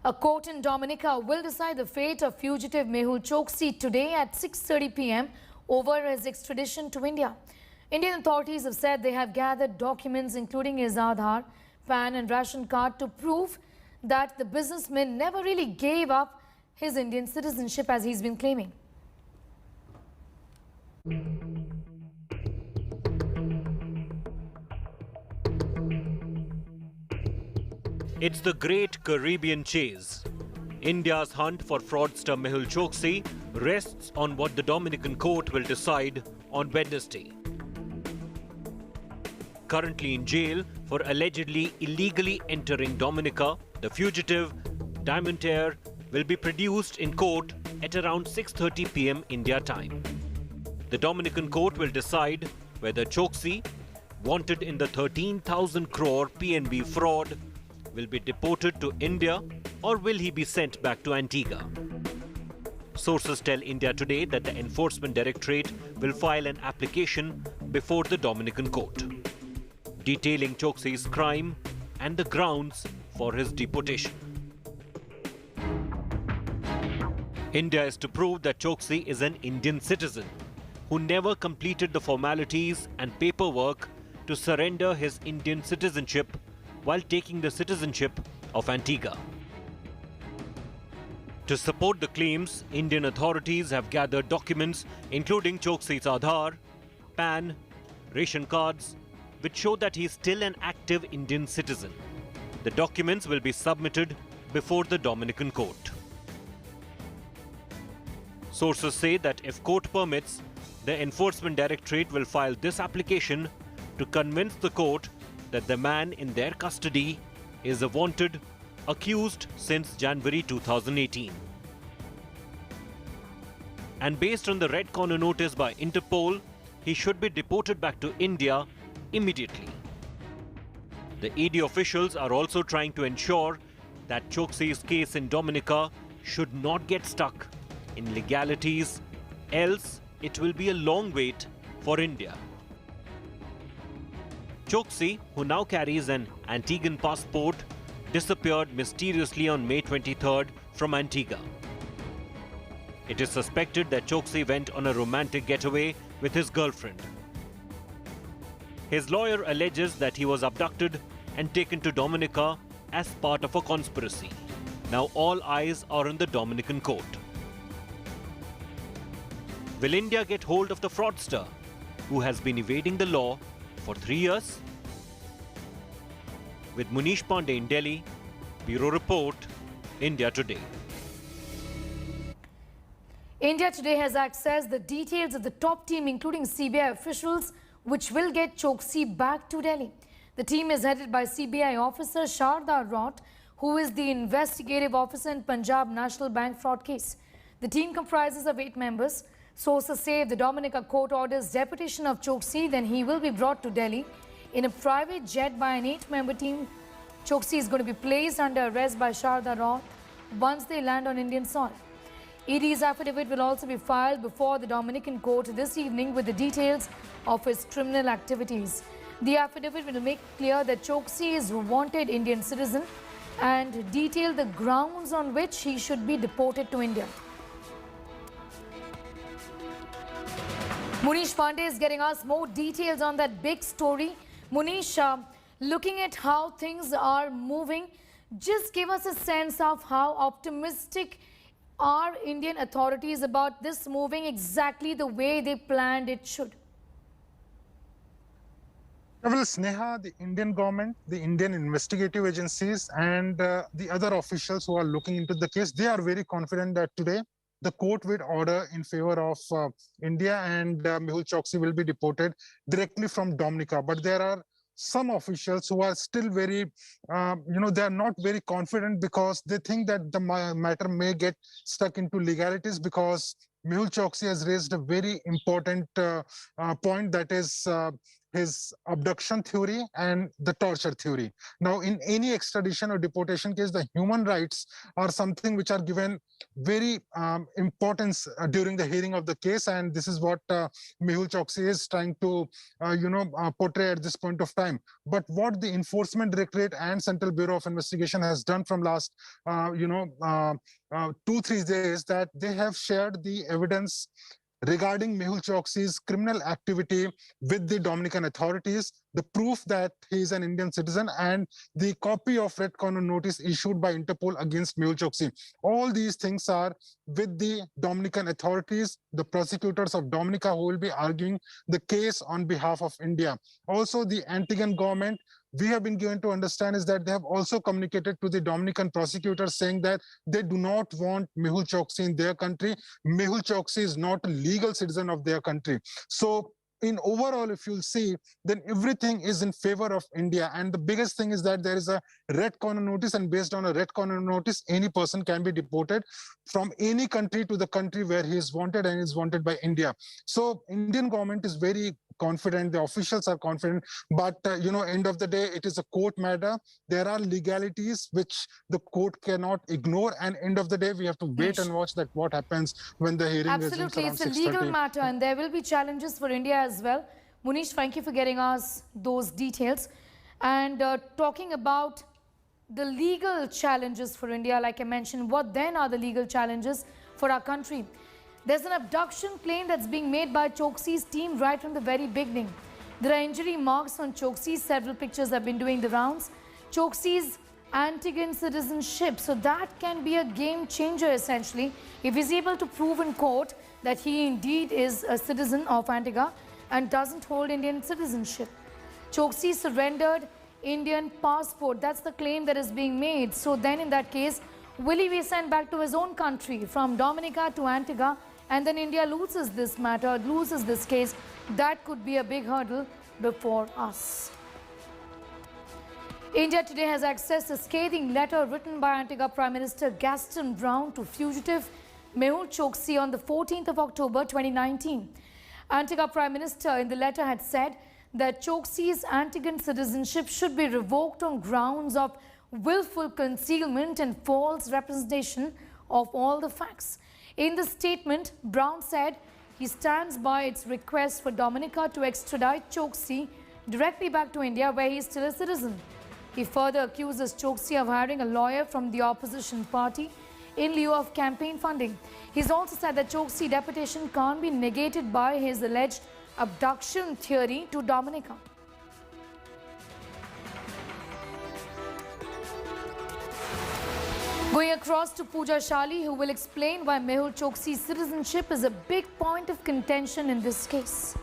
A court in Dominica will decide the fate of fugitive Mehul Choksi today at 6:30 p.m. over his extradition to India. Indian authorities have said they have gathered documents including his Aadhaar, PAN and ration card to prove that the businessman never really gave up his Indian citizenship as he's been claiming. It's the great Caribbean chase. India's hunt for fraudster Mehul Choksi rests on what the Dominican Court will decide on Wednesday. Currently in jail for allegedly illegally entering Dominica, the fugitive, Diamond Heir, will be produced in court at around 6:30 p.m. India time. The Dominican Court will decide whether Choksi, wanted in the 13,000 crore PNB fraud, will be deported to India or will he be sent back to Antigua? Sources tell India Today that the Enforcement Directorate will file an application before the Dominican Court, detailing Choksi's crime and the grounds for his deportation. India is to prove that Choksi is an Indian citizen who never completed the formalities and paperwork to surrender his Indian citizenship while taking the citizenship of Antigua. To support the claims, Indian authorities have gathered documents including Choksi's Aadhaar, PAN, ration cards, which show that he is still an active Indian citizen. The documents will be submitted before the Dominican Court. Sources say that if court permits, the Enforcement Directorate will file this application to convince the court that the man in their custody is a wanted, accused since January 2018. And based on the red corner notice by Interpol, he should be deported back to India immediately. The ED officials are also trying to ensure that Choksi's case in Dominica should not get stuck in legalities, else it will be a long wait for India. Choksi, who now carries an Antiguan passport, disappeared mysteriously on May 23rd from Antigua. It is suspected that Choksi went on a romantic getaway with his girlfriend. His lawyer alleges that he was abducted and taken to Dominica as part of a conspiracy. Now all eyes are on the Dominican Court. Will India get hold of the fraudster who has been evading the law for 3 years? With Munish Pandey in Delhi, Bureau Report, India Today. India Today has accessed the details of the top team, including CBI officials, which will get Choksi back to Delhi. The team is headed by CBI officer Sharda Raut, who is the investigative officer in Punjab National Bank fraud case. The team comprises of 8 members. Sources say if the Dominica Court orders deportation of Choksi, then he will be brought to Delhi in a private jet by an 8-member team. Choksi is going to be placed under arrest by Sharda Raut once they land on Indian soil. ED's affidavit will also be filed before the Dominican Court this evening with the details of his criminal activities. The affidavit will make clear that Choksi is a wanted Indian citizen and detail the grounds on which he should be deported to India. Munish Pandey is getting us more details on that big story. Munish, looking at how things are moving, just give us a sense of how optimistic are Indian authorities about this moving exactly the way they planned it should. Well, Sneha, the Indian government, the Indian investigative agencies and the other officials who are looking into the case, they are very confident that today the court will order in favor of India and Mehul Choksi will be deported directly from Dominica. But there are some officials who are still very, they are not very confident because they think that the matter may get stuck into legalities because Mehul Choksi has raised a very important point, that is his abduction theory and the torture theory. Now, in any extradition or deportation case, the human rights are something which are given very importance during the hearing of the case, and this is what Mehul Choksi is trying to, portray at this point of time. But what the Enforcement Directorate and Central Bureau of Investigation has done from last, 2-3 days, that they have shared the evidence regarding Mehul Choksi's criminal activity with the Dominican authorities, the proof that he is an Indian citizen, and the copy of red corner notice issued by Interpol against Mehul Choksi. All these things are with the Dominican authorities, the prosecutors of Dominica, who will be arguing the case on behalf of India. Also, the Antiguan government, we have been given to understand, is that they have also communicated to the Dominican prosecutors saying that they do not want Mehul Choksi in their country. Mehul Choksi is not a legal citizen of their country. So in overall, if you'll see, then everything is in favor of India. And the biggest thing is that there is a red corner notice, and based on a red corner notice, any person can be deported from any country to the country where he is wanted and is wanted by India. So Indian government is very confident, the officials are confident, but end of the day, it is a court matter. There are legalities which the court cannot ignore, and end of the day, we have to wait and watch that what happens when the hearing resumes Absolutely, around it's a 6:30. legal matter, and there will be challenges for India as well. Munish, thank you for getting us those details. And talking about the legal challenges for India, like I mentioned, what then are the legal challenges for our country? There's an abduction claim that's being made by Choksi's team right from the very beginning. There are injury marks on Choksi. Several pictures have been doing the rounds. Choksi's Antiguan citizenship. So that can be a game changer essentially if he's able to prove in court that he indeed is a citizen of Antigua and doesn't hold Indian citizenship. Choksi surrendered Indian passport. That's the claim that is being made. So then in that case, will he be sent back to his own country from Dominica to Antigua, and then India loses this matter, loses this case? That could be a big hurdle before us. India today has accessed a scathing letter written by Antigua Prime Minister Gaston Brown to fugitive Mehul Choksi on the 14th of October 2019. Antigua Prime Minister in the letter had said that Choksi's Antiguan citizenship should be revoked on grounds of willful concealment and false representation of all the facts. In the statement, Brown said he stands by its request for Dominica to extradite Choksi directly back to India, where he is still a citizen. He further accuses Choksi of hiring a lawyer from the opposition party in lieu of campaign funding. He's also said that Choksi deportation can't be negated by his alleged abduction theory to Dominica. Going across to Pooja Shali, who will explain why Mehul Choksi's citizenship is a big point of contention in this case.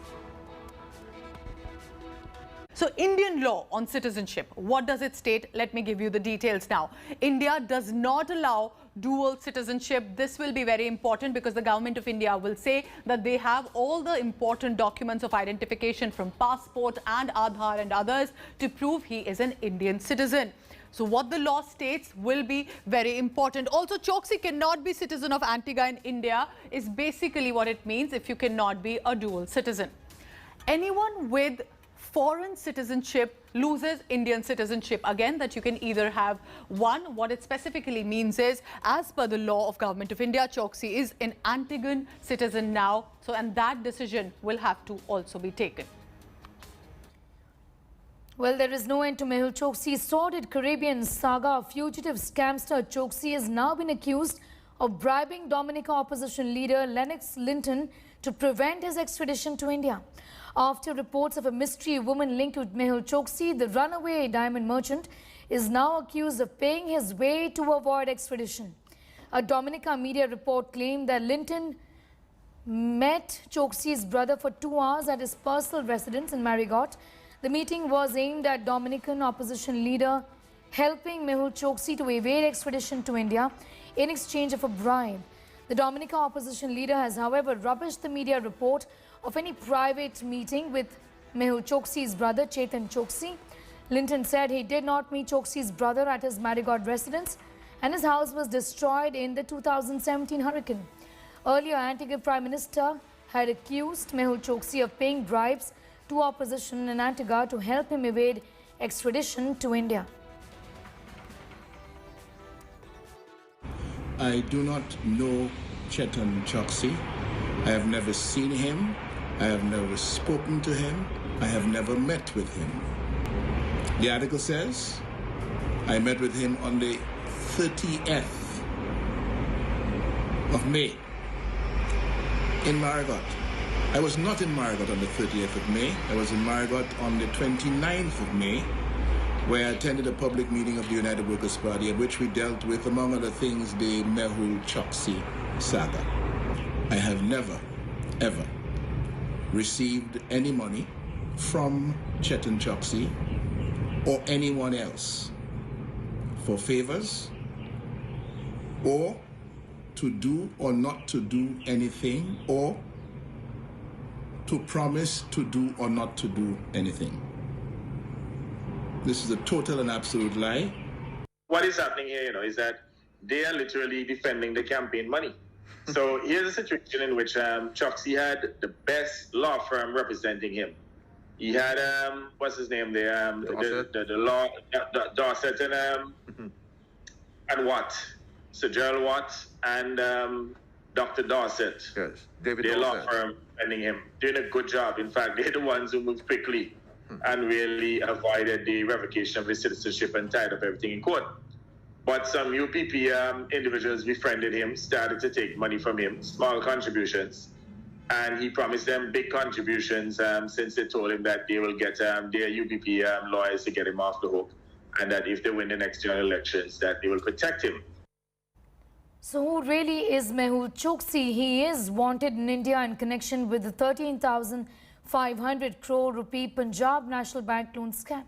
So Indian law on citizenship, what does it state? Let me give you the details now. India does not allow dual citizenship. This will be very important because the government of India will say that they have all the important documents of identification from passport and Aadhaar and others to prove he is an Indian citizen. So what the law states will be very important. Also, Choksi cannot be citizen of Antigua in India is basically what it means if you cannot be a dual citizen. Anyone with foreign citizenship loses Indian citizenship. Again, that you can either have one. What it specifically means is, as per the law of Government of India, Choksi is an Antiguan citizen now. So, and that decision will have to also be taken. Well, there is no end to Mehul Choksi's sordid Caribbean saga. Fugitive scamster Choksi has now been accused of bribing Dominica opposition leader Lennox Linton to prevent his extradition to India. After reports of a mystery woman linked with Mehul Choksi, the runaway diamond merchant is now accused of paying his way to avoid extradition. A Dominica media report claimed that Linton met Choksi's brother for 2 hours at his personal residence in Marigot. The meeting was aimed at Dominican opposition leader helping Mehul Choksi to evade extradition to India in exchange of a bribe. The Dominica opposition leader has, however, rubbished the media report of any private meeting with Mehul Choksi's brother, Chetan Choksi. Linton said he did not meet Choksi's brother at his Marigot residence and his house was destroyed in the 2017 hurricane. Earlier, Antigua Prime Minister had accused Mehul Choksi of paying bribes to opposition in Antigua to help him evade extradition to India. I do not know Chetan Choksi. I have never seen him. I have never spoken to him. I have never met with him. The article says I met with him on the 30th of May in Marigot. I was not in Marigot on the 30th of May. I was in Marigot on the 29th of May, where I attended a public meeting of the United Workers' Party at which we dealt with, among other things, the Mehul Choksi saga. I have never, ever received any money from Chetan Choksi or anyone else for favors or to do or not to do anything or to promise to do or not to do anything. This is a total and absolute lie. What is happening here, is that they are literally defending the campaign money. So here's a situation in which Choksi had the best law firm representing him. He had what's his name there? Dorset and Watt, Sir Gerald Watt and Dr. Dorset. Yes, David their Dorset. law firm defending him, doing a good job. In fact, they're the ones who moved quickly and really avoided the revocation of his citizenship and tied up everything in court. But some UPP individuals befriended him, started to take money from him, small contributions, and he promised them big contributions since they told him that they will get their UPP lawyers to get him off the hook, and that if they win the next general elections, that they will protect him. So who really is Mehul Choksi? He is wanted in India in connection with the 13,500 crore rupee Punjab National Bank loan scam.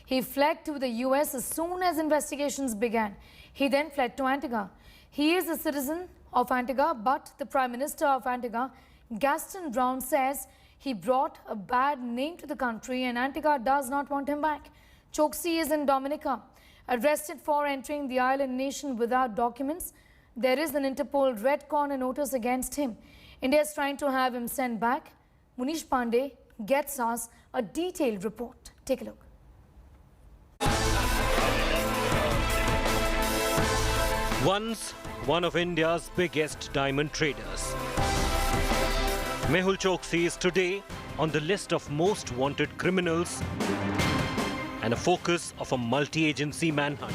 He fled to the US as soon as investigations began. He then fled to Antigua. He is a citizen of Antigua, but the Prime Minister of Antigua, Gaston Brown, says he brought a bad name to the country and Antigua does not want him back. Choksi is in Dominica, arrested for entering the island nation without documents. There is an Interpol red corner notice against him. India is trying to have him sent back. Munish Pandey gets us a detailed report. Take a look. Once one of India's biggest diamond traders, Mehul Choksi is today on the list of most wanted criminals and a focus of a multi-agency manhunt.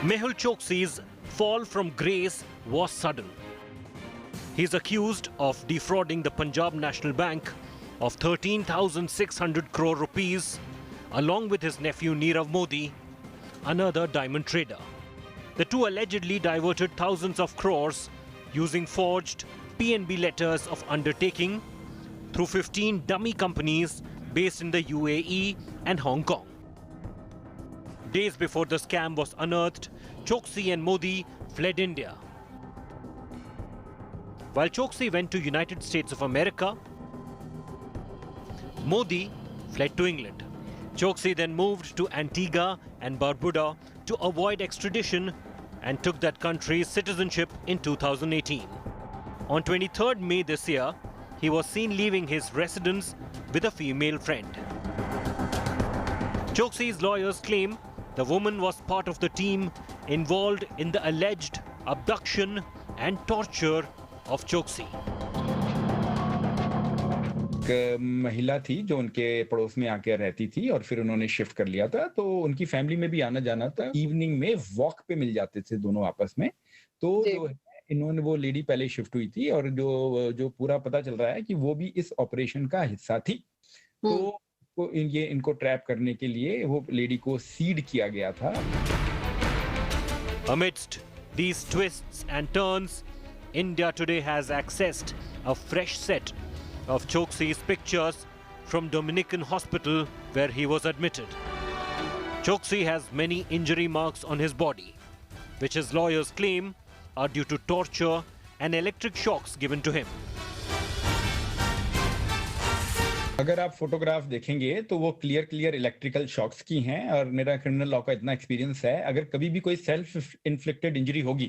Mehul Choksi's fall from grace was sudden. He is accused of defrauding the Punjab National Bank of 13,600 crore rupees along with his nephew Nirav Modi, another diamond trader. The two allegedly diverted thousands of crores using forged PNB letters of undertaking through 15 dummy companies based in the UAE and Hong Kong. Days before the scam was unearthed, Choksi and Modi fled India. While Choksi went to United States of America, Modi fled to England. Choksi then moved to Antigua and Barbuda to avoid extradition and took that country's citizenship in 2018. On 23rd May this year, he was seen leaving his residence with a female friend. Choksi's lawyers claim the woman was part of the team involved in the alleged abduction and torture of Choksi. एक महिला थी जो उनके पड़ोस में आकर रहती थी और फिर उन्होंने शिफ्ट कर लिया था, तो उनकी फैमिली में भी आना जाना था। इवनिंग में वॉक पे मिल जाते थे दोनों आपस में। तो जो है इन्होंने, वो लेडी पहले शिफ्ट हुई थी और जो पूरा पता चल रहा है कि वो भी इस ऑपरेशन का हिस्सा थी। तो इनको ट्रैप करने के लिए वो लेडी को सीड किया गया था। Amidst these twists and turns, India today has accessed a fresh set of Choksi's pictures from Dominican hospital where he was admitted. Choksi has many injury marks on his body, which his lawyers claim are due to torture and electric shocks given to him. अगर आप photograph देखेंगे तो वो clear electrical shocks की हैं और मेरा criminal law का इतना एक्सपीरियंस है, अगर कभी भी कोई सेल्फ इन्फ्लिक्टेड इंजरी होगी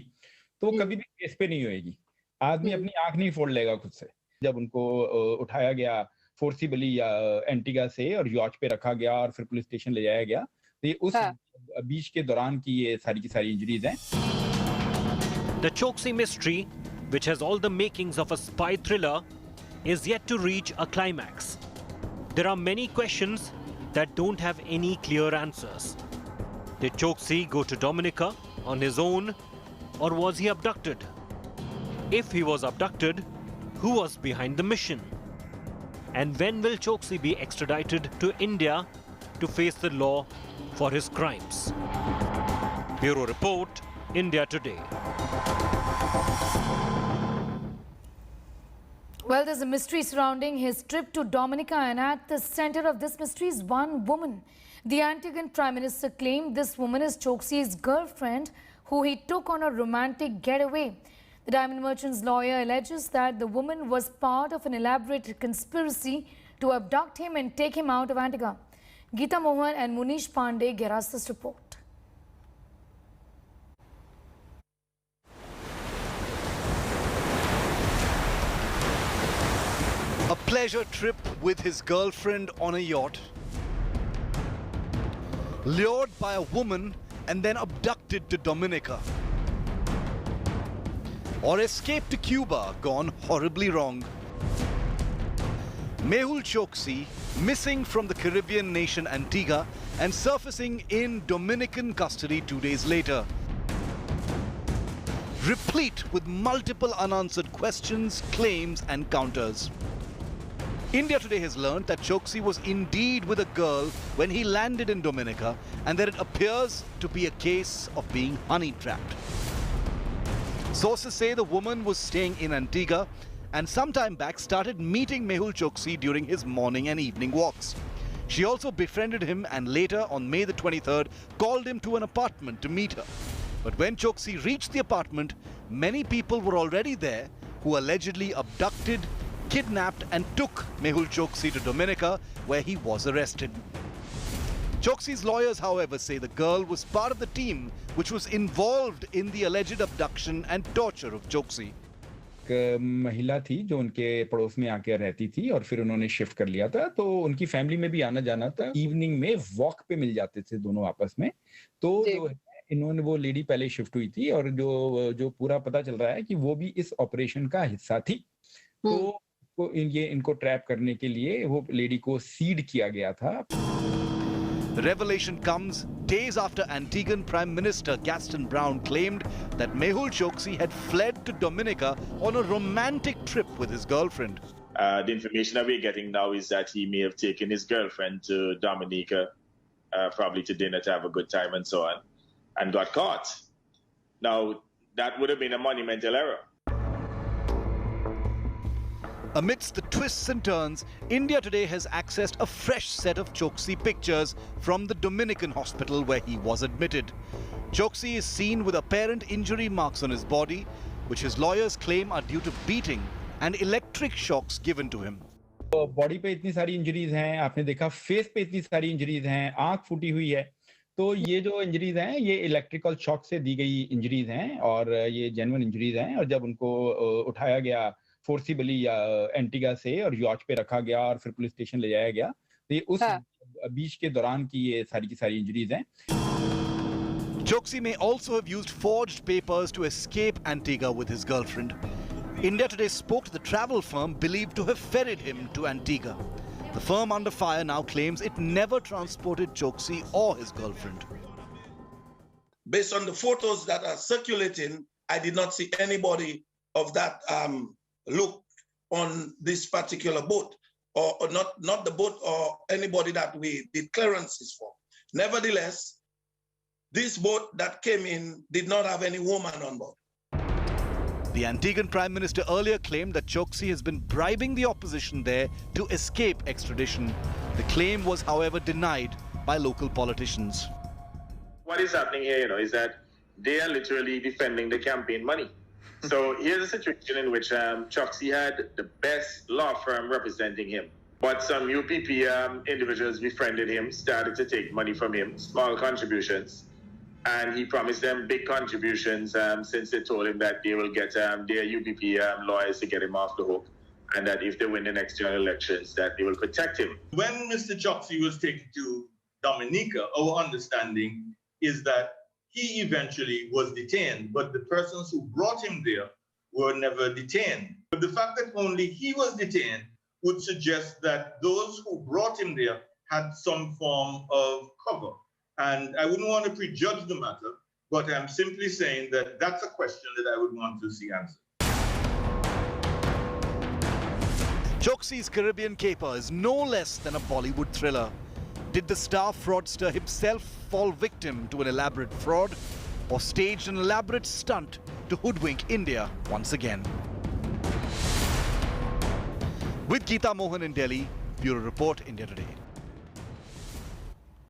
तो कभी भी केस पे नहीं होएगी। आदमी अपनी आंख नहीं फोड़ लेगा खुद से। जब उनको उठाया गया फोर्सिबली एंटीगा से और यॉच पे रखा गया और फिर पुलिस स्टेशन ले जाया गया। तो ये उस बीच के दौरान की ये सारी की सारी इंजरीज हैं। The Choksi mystery, which has all the makings of a spy thriller, is yet to reach a climax. There are many questions that don't have any clear answers. Did Choksi go to Dominica on his own, or was he abducted? If he was abducted, who was behind the mission? And when will Choksi be extradited to India to face the law for his crimes? Bureau Report, India Today. Well, there's a mystery surrounding his trip to Dominica, and at the center of this mystery is one woman. The Antiguan Prime Minister claimed this woman is Choksi's girlfriend, who he took on a romantic getaway. The diamond merchant's lawyer alleges that the woman was part of an elaborate conspiracy to abduct him and take him out of Antigua. Geeta Mohan and Munish Pandey get us this report. A pleasure trip with his girlfriend on a yacht. Lured by a woman and then abducted to Dominica. Or escape to Cuba gone horribly wrong. Mehul Choksi missing from the Caribbean nation Antigua and surfacing in Dominican custody 2 days later. Replete with multiple unanswered questions, claims and counters. India Today has learned that Choksi was indeed with a girl when he landed in Dominica, and that it appears to be a case of being honey-trapped. Sources say the woman was staying in Antigua and sometime back started meeting Mehul Choksi during his morning and evening walks. She also befriended him and later, on May the 23rd, called him to an apartment to meet her. But when Choksi reached the apartment, many people were already there who allegedly abducted, kidnapped and took Mehul Choksi to Dominica, where he was arrested. Choksi's lawyers, however, say the girl was part of the team which was involved in the alleged abduction and torture of Choksi. महिला थी जो उनके पड़ोस में आकर रहती थी और फिर उन्होंने शिफ्ट कर लिया था, तो उनकी फैमिली में भी आना जाना था। इवनिंग में वॉक पे मिल जाते थे दोनों आपस में। तो जो है इन्होंने, वो लेडी पहले शिफ्ट हुई थी और जो पूरा पता चल रहा है कि वो भी इस ऑपरेशन का हिस्सा थी। तो इनको ट्रैप करने के लिए वो लेडी को सीड किया गया था। The revelation comes days after Antiguan Prime Minister Gaston Brown claimed that Mehul Choksi had fled to Dominica on a romantic trip with his girlfriend. The information that we're getting now is that he may have taken his girlfriend to Dominica, probably to dinner to have a good time and so on, and got caught. Now, that would have been a monumental error. Amidst the twists and turns, India Today has accessed a fresh set of Choksi pictures from the Dominican hospital where he was admitted. Choksi is seen with apparent injury marks on his body, which his lawyers claim are due to beating and electric shocks given to him. Body पे इतनी सारी injuries हैं, आपने देखा face पे इतनी सारी injuries हैं, आंख फूटी हुई है। तो ये जो इंजरीज हैं ये इलेक्ट्रिकल शॉक से दी गई इंजरीज हैं और ये जेन्युइन इंजरीज हैं। और जब उनको उठाया गया फोर्सिबली एंटीगा से और यॉच पे रखा गया और फिर पुलिस स्टेशन ले जाया गया, तो ये उस बीच के दौरान की ये सारी की सारी इंजरीज हैं। Choksi may also have used forged papers to escape Antigua with his girlfriend. India Today spoke to the travel firm believed to have ferried him to Antigua. The firm under fire now claims it never transported Choksi or his girlfriend. Based on the photos that are circulating, I did not see anybody of that look on this particular boat, or not the boat or anybody that we did clearances for. Nevertheless, this boat that came in did not have any woman on board. The Antiguan Prime Minister earlier claimed that Choksi has been bribing the opposition there to escape extradition. The claim was, however, denied by local politicians. What is happening here, is that they are literally defending the campaign money. So here's a situation in which Choksi had the best law firm representing him. But some UPP individuals befriended him, started to take money from him, small contributions. And he promised them big contributions since they told him that they will get their UPP lawyers to get him off the hook. and that if they win the next general elections, that they will protect him. When Mr. Choksi was taken to Dominica, our understanding is that he eventually was detained, but the persons who brought him there were never detained. But the fact that only he was detained would suggest that those who brought him there had some form of cover. And I wouldn't want to prejudge the matter, but I'm simply saying that that's a question that I would want to see answered. Choksi's Caribbean caper is no less than a Bollywood thriller. Did the star fraudster himself fall victim to an elaborate fraud, or staged an elaborate stunt to hoodwink India once again? With Geeta Mohan in Delhi, Bureau Report, India Today.